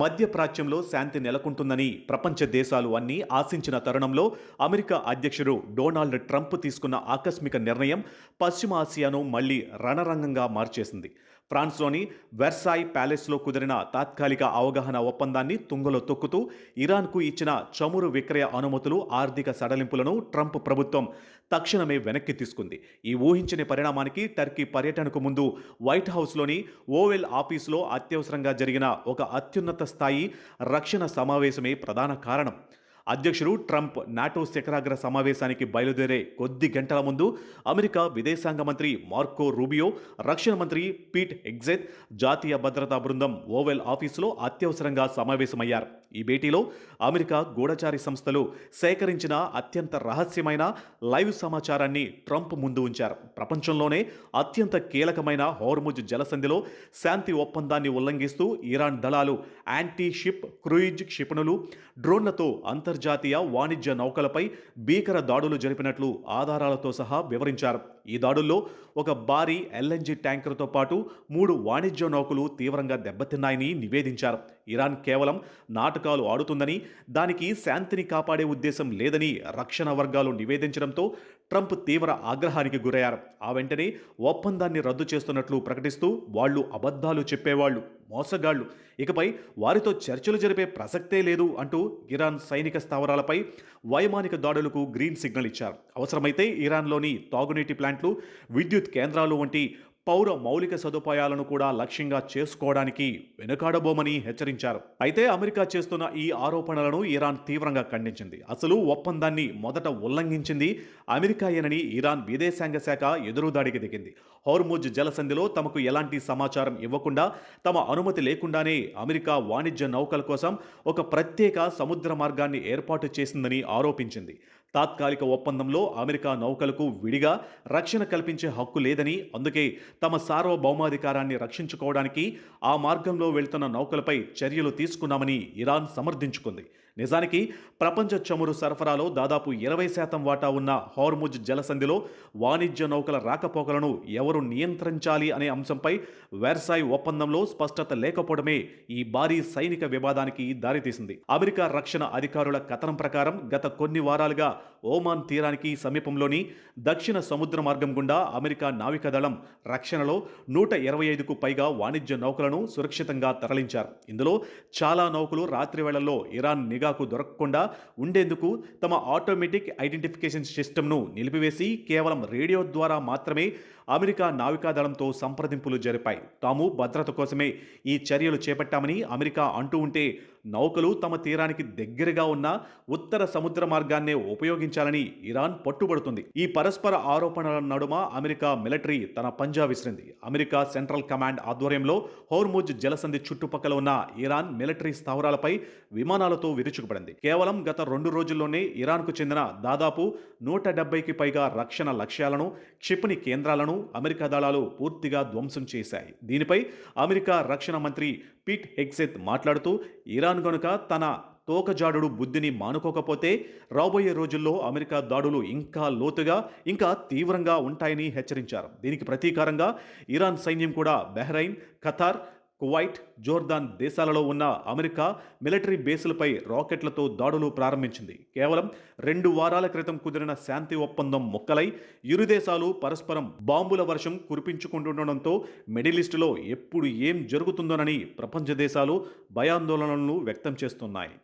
మధ్యప్రాచ్యంలో శాంతి నెలకొంటుందని ప్రపంచ దేశాలు అన్నీ ఆశించిన తరుణంలో అమెరికా అధ్యక్షుడు డొనాల్డ్ ట్రంప్ తీసుకున్న ఆకస్మిక నిర్ణయం పశ్చిమ ఆసియాను మళ్లీ రణరంగంగా మార్చేసింది. ఫ్రాన్స్లోని వెర్సాయ్ ప్యాలెస్లో కుదిరిన తాత్కాలిక అవగాహన ఒప్పందాన్ని తుంగలో తొక్కుతూ ఇరాన్కు ఇచ్చిన చమురు విక్రయ అనుమతులు, ఆర్థిక సడలింపులను ట్రంప్ ప్రభుత్వం తక్షణమే వెనక్కి తీసుకుంది. ఈ ఊహించని పరిణామానికి టర్కీ పర్యటనకు ముందు వైట్ హౌస్లోని ఓవెల్ ఆఫీసులో అత్యవసరంగా జరిగిన ఒక అత్యున్నత స్థాయి రక్షణ సమావేశమే ప్రధాన కారణం. అధ్యక్షుడు ట్రంప్ నాటో శిఖరాగ్ర సమావేశానికి బయలుదేరే కొద్ది గంటల ముందు అమెరికా విదేశాంగ మంత్రి మార్కో రూబియో, రక్షణ మంత్రి పీట్ హెగ్సెత్ జాతీయ భద్రతా బృందం ఓవెల్ ఆఫీసులో అత్యవసరంగా సమావేశమయ్యారు. ఈ భేటీలో అమెరికా గూఢచారి సంస్థలు సేకరించిన అత్యంత రహస్యమైన లైవ్ సమాచారాన్ని ట్రంప్ ముందు ఉంచారు. ప్రపంచంలోనే అత్యంత కీలకమైన హోర్ముజ్ జలసంధిలో శాంతి ఒప్పందాన్ని ఉల్లంఘిస్తూ ఇరాన్ దళాలు యాంటీ షిప్ క్రూయిజ్ క్షిపణులు, డ్రోన్లతో అంతర్జాతీయ వాణిజ్య నౌకలపై భీకర దాడులు జరిపినట్లు ఆధారాలతో సహా వివరించారు. ఈ దాడుల్లో ఒక భారీ ఎల్ఎన్జీ ట్యాంకర్తో పాటు 3 వాణిజ్య నౌకలు తీవ్రంగా దెబ్బతిన్నాయని నివేదించారు. ఇరాన్ కేవలం నాటకాలు ఆడుతుందని, దానికి శాంతిని కాపాడే ఉద్దేశం లేదని రక్షణ వర్గాలు నివేదించడంతో ట్రంప్ తీవ్ర ఆగ్రహానికి గురయ్యారు. ఆ వెంటనే ఒప్పందాన్ని రద్దు చేస్తున్నట్లు ప్రకటిస్తూ వాళ్లు అబద్ధాలు చెప్పేవాళ్లు, మోసగాళ్లు, ఇకపై వారితో చర్చలు జరిపే ప్రసక్తే లేదు అంటూ ఇరాన్ సైనిక స్థావరాలపై వైమానిక దాడులకు గ్రీన్ సిగ్నల్ ఇచ్చారు. అవసరమైతే ఇరాన్లోని తాగునీటి ప్లాంట్లు, విద్యుత్ కేంద్రాలు వంటి పౌర మౌలిక సదుపాయాలను కూడా లక్ష్యంగా చేసుకోవడానికి వెనుకాడబోమని హెచ్చరించారు. అయితే అమెరికా చేస్తున్న ఈ ఆరోపణలను ఇరాన్ తీవ్రంగా ఖండించింది. అసలు ఒప్పందాన్ని మొదట ఉల్లంఘించింది అమెరికాయేనని ఇరాన్ విదేశాంగ శాఖ ఎదురుదాడికి దిగింది. హోర్ముజ్ జలసంధిలో తమకు ఎలాంటి సమాచారం ఇవ్వకుండా, తమ అనుమతి లేకుండానే అమెరికా వాణిజ్య నౌకల కోసం ఒక ప్రత్యేక సముద్ర మార్గాన్ని ఏర్పాటు చేసిందని ఆరోపించింది. తాత్కాలిక ఒప్పందంలో అమెరికా నౌకలకు విడిగా రక్షణ కల్పించే హక్కు లేదని, అందుకే తమ సార్వభౌమాధికారాన్ని రక్షించుకోవడానికి ఆ మార్గంలో వెళ్తున్న నౌకలపై చర్యలు తీసుకున్నామని ఇరాన్ సమర్థించుకుంది. నిజానికి ప్రపంచ చమురు సరఫరాలో దాదాపు 20% వాటా ఉన్న హోర్ముజ్ జలసంధిలో వాణిజ్య నౌకల రాకపోకలను ఎవరు నియంత్రించాలి అనే అంశంపై వెర్సాయ్ ఒప్పందంలో స్పష్టత లేకపోవడమే ఈ భారీ సైనిక వివాదానికి దారితీసింది. అమెరికా రక్షణ అధికారుల కథనం ప్రకారం గత కొన్ని వారాలుగా ఓమాన్ తీరానికి సమీపంలోని దక్షిణ సముద్ర మార్గం గుండా అమెరికా నావికాదళం రక్షణలో 125కు పైగా వాణిజ్య నౌకలను సురక్షితంగా తరలించారు. ఇందులో చాలా నౌకలు రాత్రి వేళల్లో ఇరాన్ నిఘాకు దొరకకుండా ఉండేందుకు తమ ఆటోమేటిక్ ఐడెంటిఫికేషన్ సిస్టమ్ను నిలిపివేసి కేవలం రేడియో ద్వారా మాత్రమే అమెరికా నావికాదళంతో సంప్రదింపులు జరిపాయి. తాము భద్రత కోసమే ఈ చర్యలు చేపట్టామని అమెరికా అంటూ ఉంటే, నౌకలు తమ తీరానికి దగ్గరగా ఉన్న ఉత్తర సముద్ర మార్గాన్నే ఉపయోగించాలని ఇరాన్ పట్టుబడుతుంది. ఈ పరస్పర ఆరోపణల నడుమ అమెరికా మిలిటరీ తన పంజా విసిరింది. అమెరికా సెంట్రల్ కమాండ్ ఆధ్వర్యంలో హోర్ముజ్ జలసంధి చుట్టుపక్కల ఉన్న ఇరాన్ మిలిటరీ స్థావరాలపై విమానాలతో విరుచుకుపడింది. కేవలం గత 2 రోజుల్లోనే ఇరాన్కు చెందిన దాదాపు 170కి పైగా రక్షణ లక్ష్యాలను, క్షిపణి కేంద్రాలను అమెరికా దళాలు పూర్తిగా ధ్వంసం చేశాయి. దీనిపై అమెరికా రక్షణ మంత్రి పీట్ హెగ్సెత్ మాట్లాడుతూ, ఇరాన్ గనుక తన తోకజాడుడు బుద్ధిని మానుకోకపోతే రాబోయే రోజుల్లో అమెరికా దాడులు ఇంకా లోతుగా, ఇంకా తీవ్రంగా ఉంటాయని హెచ్చరించారు. దీనికి ప్రతీకారంగా ఇరాన్ సైన్యం కూడా బహ్రెయిన్, ఖతార్, కువైట్, జోర్దాన్ దేశాలలో ఉన్న అమెరికా మిలిటరీ బేసులపై రాకెట్లతో దాడులు ప్రారంభించింది. కేవలం 2 వారాల క్రితం కుదిరిన శాంతి ఒప్పందం ముక్కలై ఇరు దేశాలు పరస్పరం బాంబుల వర్షం కురిపించుకుంటుండడంతో మిడిల్ ఈస్టులో ఎప్పుడు ఏం జరుగుతుందోనని ప్రపంచ దేశాలు భయాందోళనలను వ్యక్తం చేస్తున్నాయి.